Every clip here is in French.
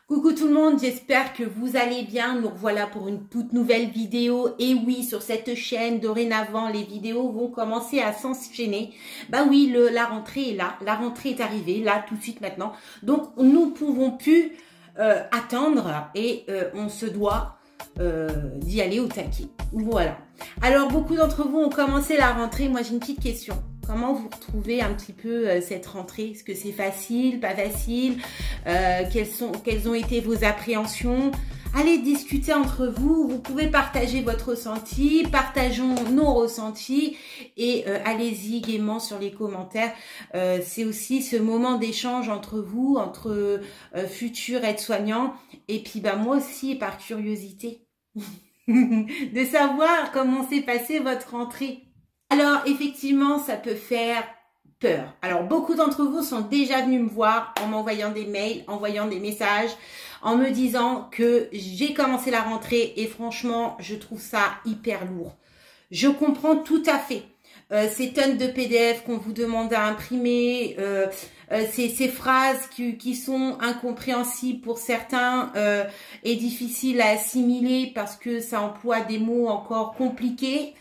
Coucou tout le monde, j'espère que vous allez bien. Nous revoilà pour une toute nouvelle vidéo. Et oui, sur cette chaîne, dorénavant, les vidéos vont commencer à s'enchaîner. Bah oui, la rentrée est là. La rentrée est arrivée, là, tout de suite maintenant. Donc, nous ne pouvons plus attendre et on se doit d'y aller au taquet. Voilà. Alors, beaucoup d'entre vous ont commencé la rentrée. Moi, j'ai une petite question. Comment vous retrouvez un petit peu cette rentrée? Est-ce que c'est facile, pas facile? Quelles ont été vos appréhensions? Allez discuter entre vous. Vous pouvez partager votre ressenti. Partageons nos ressentis. Et allez-y gaiement sur les commentaires. C'est aussi ce moment d'échange entre vous, entre futurs aides-soignants. Et puis bah, moi aussi, par curiosité, de savoir comment s'est passée votre rentrée. Alors, effectivement, ça peut faire peur. Alors, beaucoup d'entre vous sont déjà venus me voir en m'envoyant des mails, envoyant des messages, en me disant que j'ai commencé la rentrée et franchement, je trouve ça hyper lourd. Je comprends tout à fait. Ces tonnes de PDF qu'on vous demande à imprimer, ces phrases qui sont incompréhensibles pour certains et difficiles à assimiler parce que ça emploie des mots encore compliqués.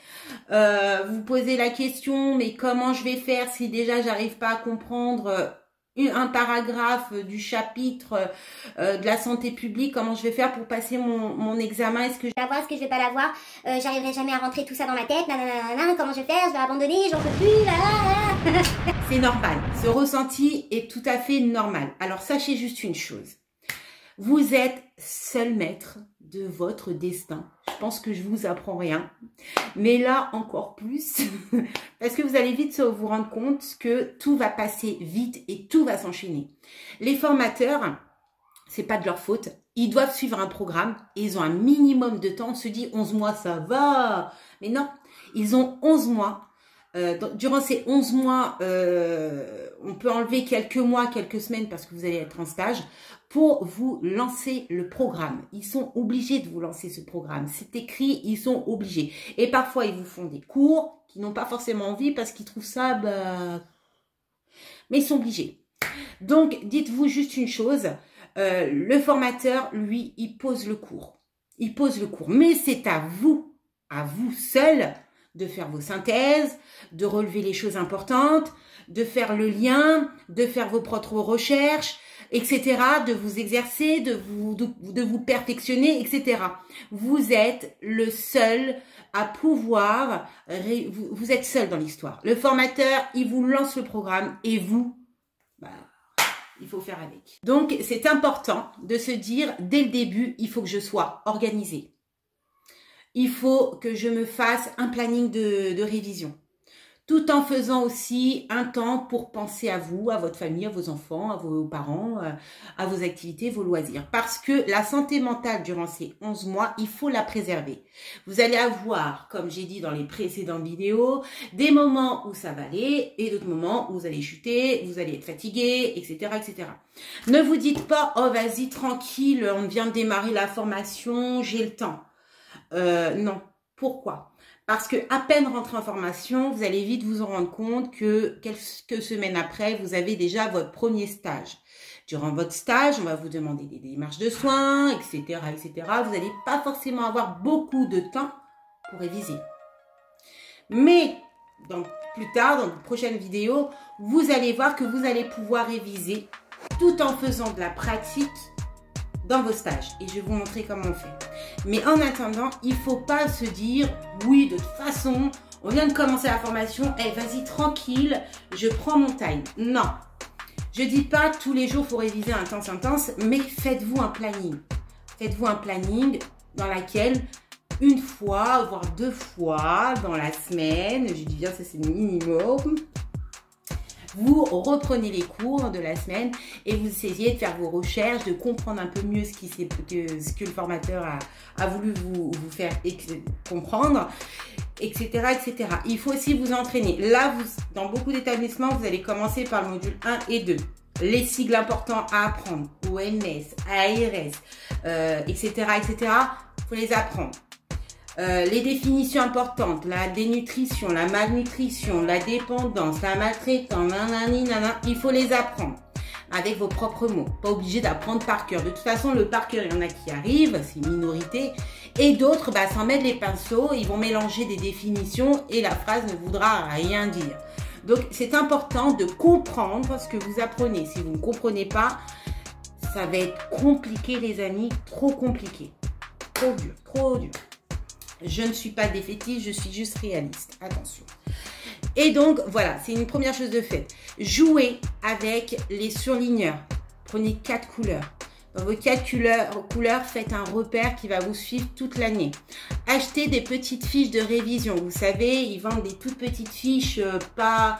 Vous posez la question, mais comment je vais faire si déjà j'arrive pas à comprendre un paragraphe du chapitre de la santé publique, comment je vais faire pour passer mon examen? Est-ce que je vais l'avoir, est-ce que je vais pas l'avoir? J'arriverai jamais à rentrer tout ça dans ma tête, nanana, comment je vais faire? Je vais abandonner, j'en peux plus, C'est normal, ce ressenti est tout à fait normal. Alors sachez juste une chose, vous êtes seul maître de votre destin. Je pense que je vous apprends rien, mais là encore plus, parce que vous allez vite vous rendre compte que tout va passer vite et tout va s'enchaîner. Les formateurs, c'est pas de leur faute, ils doivent suivre un programme et ils ont un minimum de temps. On se dit 11 mois ça va, mais non, ils ont 11 mois. Durant ces 11 mois, on peut enlever quelques mois, quelques semaines parce que vous allez être en stage pour vous lancer le programme. Ils sont obligés de vous lancer ce programme. C'est écrit, ils sont obligés. Et parfois, ils vous font des cours qui n'ont pas forcément envie parce qu'ils trouvent ça... Bah... Mais ils sont obligés. Donc, dites-vous juste une chose. Le formateur, lui, il pose le cours. Il pose le cours. Mais c'est à vous seul, de faire vos synthèses, de relever les choses importantes, de faire le lien, de faire vos propres recherches, etc., de vous exercer, de vous perfectionner, etc. Vous êtes le seul à pouvoir, vous êtes seul dans l'histoire. Le formateur, il vous lance le programme et vous, bah, il faut faire avec. Donc, c'est important de se dire, dès le début, il faut que je sois organisée. Il faut que je me fasse un planning de révision, tout en faisant aussi un temps pour penser à vous, à votre famille, à vos enfants, à vos parents, à vos activités, vos loisirs. Parce que la santé mentale durant ces 11 mois, il faut la préserver. Vous allez avoir, comme j'ai dit dans les précédentes vidéos, des moments où ça va aller et d'autres moments où vous allez chuter, vous allez être fatigué, etc., etc. Ne vous dites pas, oh vas-y, tranquille, on vient de démarrer la formation, j'ai le temps. Non. Pourquoi? Parce que à peine rentré en formation, vous allez vite vous en rendre compte que quelques semaines après, vous avez déjà votre premier stage. Durant votre stage, on va vous demander des démarches de soins, etc., etc. Vous n'allez pas forcément avoir beaucoup de temps pour réviser. Mais plus tard, dans de prochaines vidéos, vous allez voir que vous allez pouvoir réviser tout en faisant de la pratique dans vos stages. Et je vais vous montrer comment on fait. Mais en attendant, il ne faut pas se dire, oui, de toute façon, on vient de commencer la formation, hey, vas-y, tranquille, je prends mon time. Non. Je dis pas tous les jours, il faut réviser intense, mais faites-vous un planning. Faites-vous un planning dans lequel une fois, voire 2 fois dans la semaine, je dis bien ça c'est le minimum, vous reprenez les cours de la semaine et vous essayez de faire vos recherches, de comprendre un peu mieux ce que le formateur a voulu vous faire comprendre, etc., etc. Il faut aussi vous entraîner. Là, dans beaucoup d'établissements, vous allez commencer par le module 1 et 2. Les sigles importants à apprendre, OMS, ARS, etc., etc. Il faut les apprendre. Les définitions importantes, la dénutrition, la malnutrition, la dépendance, la maltraitance, nanani, nanana, il faut les apprendre. avec vos propres mots. Pas obligé d'apprendre par cœur. De toute façon, le par cœur, il y en a qui arrivent, c'est une minorité. Et d'autres, bah, s'en mettent les pinceaux, ils vont mélanger des définitions et la phrase ne voudra rien dire. Donc, c'est important de comprendre ce que vous apprenez. Si vous ne comprenez pas, ça va être compliqué, les amis, trop compliqué. Trop dur, trop dur. Je ne suis pas défaitiste, je suis juste réaliste. Attention. Et donc, voilà, c'est une première chose de fait. Jouez avec les surligneurs. Prenez 4 couleurs. Dans vos 4 couleurs, faites un repère qui va vous suivre toute l'année. Achetez des petites fiches de révision. Vous savez, ils vendent des toutes petites fiches, pas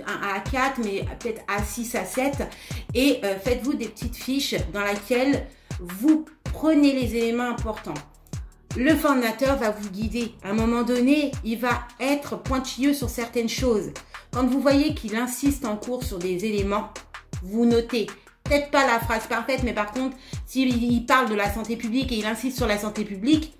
à 4, mais peut-être à 6, à 7. Et faites-vous des petites fiches dans lesquelles vous prenez les éléments importants. Le formateur va vous guider. À un moment donné, il va être pointilleux sur certaines choses. Quand vous voyez qu'il insiste en cours sur des éléments, vous notez. Peut-être pas la phrase parfaite, mais par contre, s'il parle de la santé publique et il insiste sur la santé publique,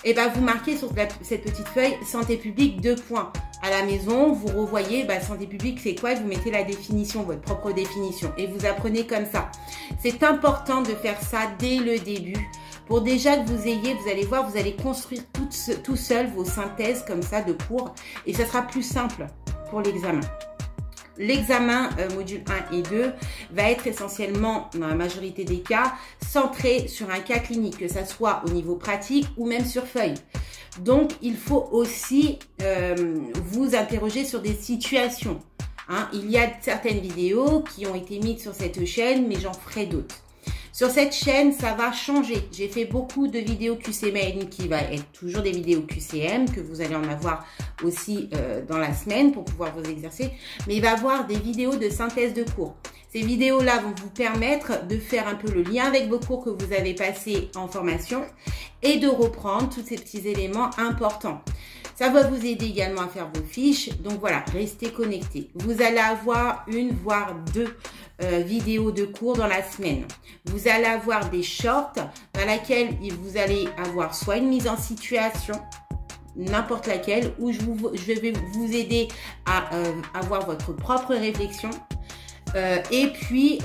et ben vous marquez sur cette petite feuille santé publique 2 points. À la maison, vous revoyez santé publique, c'est quoi? Vous mettez la définition, votre propre définition, et vous apprenez comme ça. C'est important de faire ça dès le début. Pour déjà que vous ayez, vous allez voir, vous allez construire tout seul vos synthèses comme ça de cours, et ça sera plus simple pour l'examen. L'examen module 1 et 2 va être essentiellement, dans la majorité des cas, centré sur un cas clinique, que ça soit au niveau pratique ou même sur feuille. Donc, il faut aussi vous interroger sur des situations. Hein. Il y a certaines vidéos qui ont été mises sur cette chaîne, mais j'en ferai d'autres. Sur cette chaîne, ça va changer. J'ai fait beaucoup de vidéos QCM qui va être toujours des vidéos QCM, que vous allez en avoir aussi dans la semaine pour pouvoir vous exercer. Mais il va y avoir des vidéos de synthèse de cours. Ces vidéos-là vont vous permettre de faire un peu le lien avec vos cours que vous avez passés en formation et de reprendre tous ces petits éléments importants. Ça va vous aider également à faire vos fiches. Donc voilà, restez connectés. Vous allez avoir une, voire 2 vidéos de cours dans la semaine. Vous allez avoir des shorts dans lesquels vous allez avoir soit une mise en situation, n'importe laquelle, où je vais vous aider à avoir votre propre réflexion. Et puis,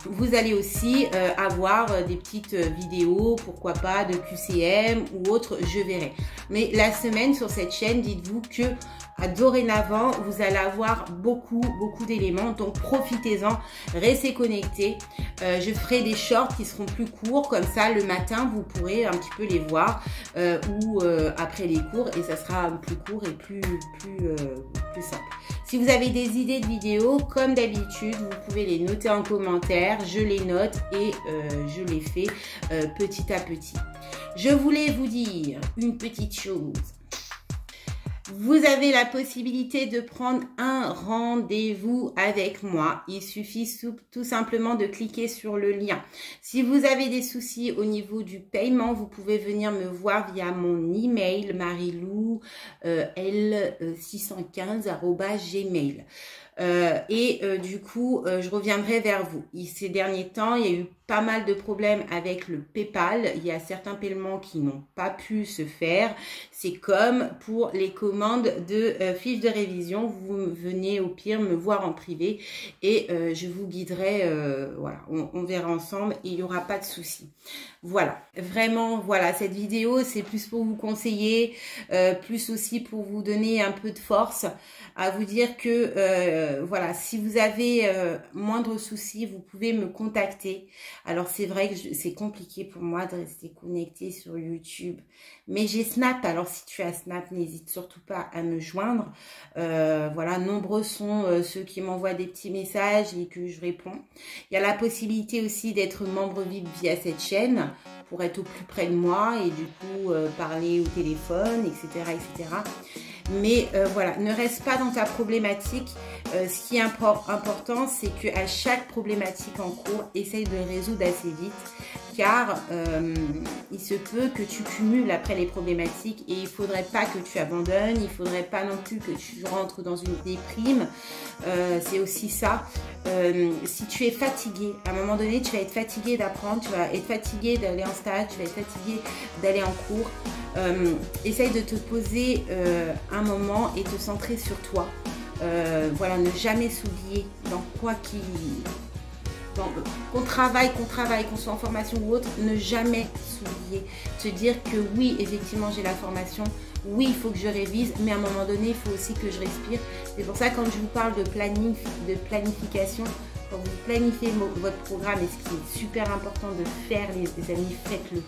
vous allez aussi avoir des petites vidéos, pourquoi pas, de QCM ou autre, je verrai. Mais la semaine sur cette chaîne, dites-vous que dorénavant, vous allez avoir beaucoup d'éléments. Donc, profitez-en, restez connectés. Je ferai des shorts qui seront plus courts. Comme ça, le matin, vous pourrez un petit peu les voir ou après les cours. Et ça sera plus court et plus simple. Si vous avez des idées de vidéos, comme d'habitude, vous pouvez les noter en commentaire. Je les note et je les fais petit à petit. Je voulais vous dire une petite chose. Vous avez la possibilité de prendre un rendez-vous avec moi. Il suffit tout simplement de cliquer sur le lien. Si vous avez des soucis au niveau du paiement, vous pouvez venir me voir via mon email marilou615@gmail. Du coup, je reviendrai vers vous. Ces derniers temps, il y a eu pas mal de problèmes avec le PayPal. Il y a certains paiements qui n'ont pas pu se faire. C'est comme pour les commandes de fiches de révision. Vous venez au pire me voir en privé et je vous guiderai. Voilà, on verra ensemble et il n'y aura pas de souci. Voilà, vraiment, voilà, cette vidéo, c'est plus pour vous conseiller, plus aussi pour vous donner un peu de force, à vous dire que, voilà, si vous avez moindre souci, vous pouvez me contacter. Alors, c'est vrai que c'est compliqué pour moi de rester connecté sur YouTube, mais j'ai Snap. Alors, si tu as Snap, n'hésite surtout pas à me joindre. Voilà, nombreux sont ceux qui m'envoient des petits messages et que je réponds. Il y a la possibilité aussi d'être membre VIP via cette chaîne pour être au plus près de moi et du coup parler au téléphone, etc. etc. Mais voilà, ne reste pas dans ta problématique. Ce qui est important, c'est qu'à chaque problématique en cours, essaye de résoudre assez vite. Car il se peut que tu cumules après les problématiques et il ne faudrait pas que tu abandonnes, il ne faudrait pas non plus que tu rentres dans une déprime. C'est aussi ça. Si tu es fatigué, à un moment donné, tu vas être fatigué d'apprendre, tu vas être fatigué d'aller en stage, tu vas être fatigué d'aller en cours. Essaye de te poser un moment et te centrer sur toi. Voilà, ne jamais s'oublier dans quoi qu'on travaille, qu'on soit en formation ou autre, ne jamais s'oublier. Se dire que oui, effectivement, j'ai la formation, oui, il faut que je révise, mais à un moment donné, il faut aussi que je respire. C'est pour ça, quand je vous parle de planning, de planification, quand vous planifiez votre programme, et ce qui est super important de faire, les amis, faites-le.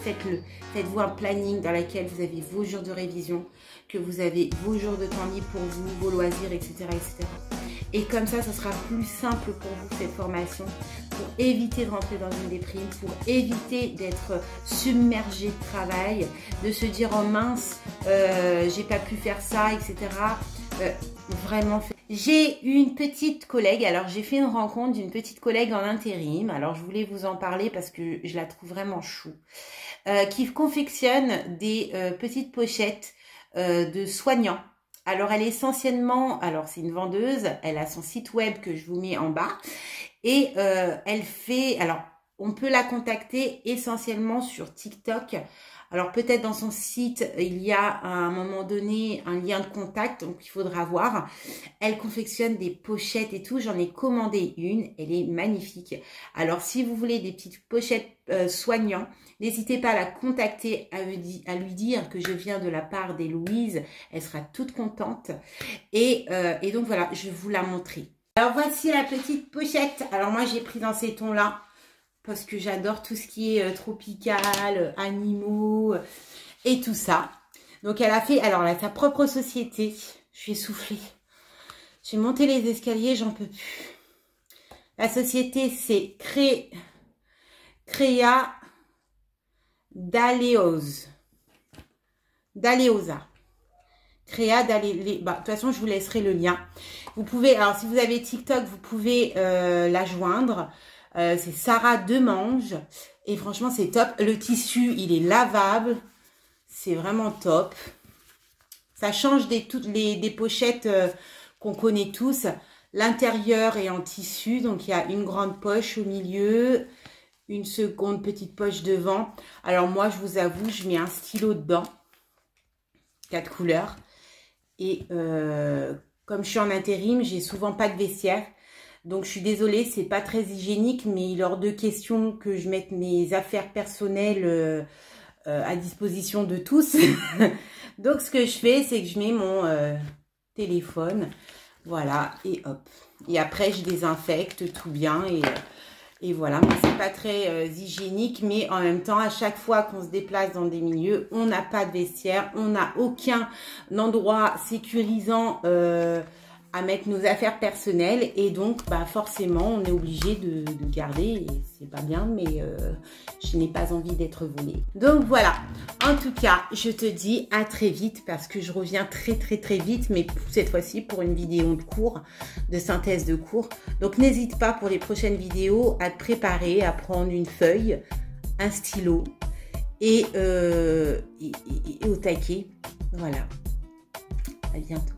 Faites-le. Faites-vous un planning dans lequel vous avez vos jours de révision, que vous avez vos jours de temps libre pour vous, vos loisirs, etc., etc. Et comme ça, ce sera plus simple pour vous, cette formation, pour éviter de rentrer dans une déprime, pour éviter d'être submergé de travail, de se dire « Oh mince, j'ai pas pu faire ça, etc. » Vraiment, j'ai une petite collègue, alors j'ai fait une rencontre d'une petite collègue en intérim, alors je voulais vous en parler parce que je la trouve vraiment chou, qui confectionne des petites pochettes de soignants. Alors elle est essentiellement, alors c'est une vendeuse, elle a son site web que je vous mets en bas, et elle fait, alors on peut la contacter essentiellement sur TikTok. Alors peut-être dans son site, il y a à un moment donné un lien de contact, donc il faudra voir. Elle confectionne des pochettes et tout, j'en ai commandé une, elle est magnifique. Alors si vous voulez des petites pochettes soignants, n'hésitez pas à la contacter, à lui dire que je viens de la part d'Héloïse, elle sera toute contente. Et donc voilà, je vais vous la montrer. Alors voici la petite pochette, alors moi j'ai pris dans ces tons-là, parce que j'adore tout ce qui est tropical, animaux et tout ça. Donc elle a fait, alors elle a sa propre société. Je suis essoufflée. J'ai monté les escaliers, j'en peux plus. La société c'est Créa Daleosa. Créa Daleosa. Bah, de toute façon, je vous laisserai le lien. Vous pouvez, alors si vous avez TikTok, vous pouvez la joindre. C'est Sarah Demange et franchement c'est top. Le tissu il est lavable, c'est vraiment top. Ça change des pochettes qu'on connaît tous. L'intérieur est en tissu, donc il y a une grande poche au milieu, une seconde petite poche devant. Alors moi je vous avoue, je mets un stylo dedans, 4 couleurs. Et comme je suis en intérim, j'ai souvent pas de vestiaire. Donc, je suis désolée, c'est pas très hygiénique, mais il est hors de question que je mette mes affaires personnelles à disposition de tous. Donc, ce que je fais, c'est que je mets mon téléphone, voilà, et hop. Et après, je désinfecte tout bien et voilà. Mais c'est pas très hygiénique, mais en même temps, à chaque fois qu'on se déplace dans des milieux, on n'a pas de vestiaire, on n'a aucun endroit sécurisant à mettre nos affaires personnelles et donc bah forcément on est obligé de garder et c'est pas bien, mais je n'ai pas envie d'être volée. Donc voilà, en tout cas je te dis à très vite parce que je reviens très vite, mais cette fois-ci pour une vidéo de cours, de synthèse de cours. Donc n'hésite pas pour les prochaines vidéos à te préparer, à prendre une feuille, un stylo et au taquet. Voilà, à bientôt.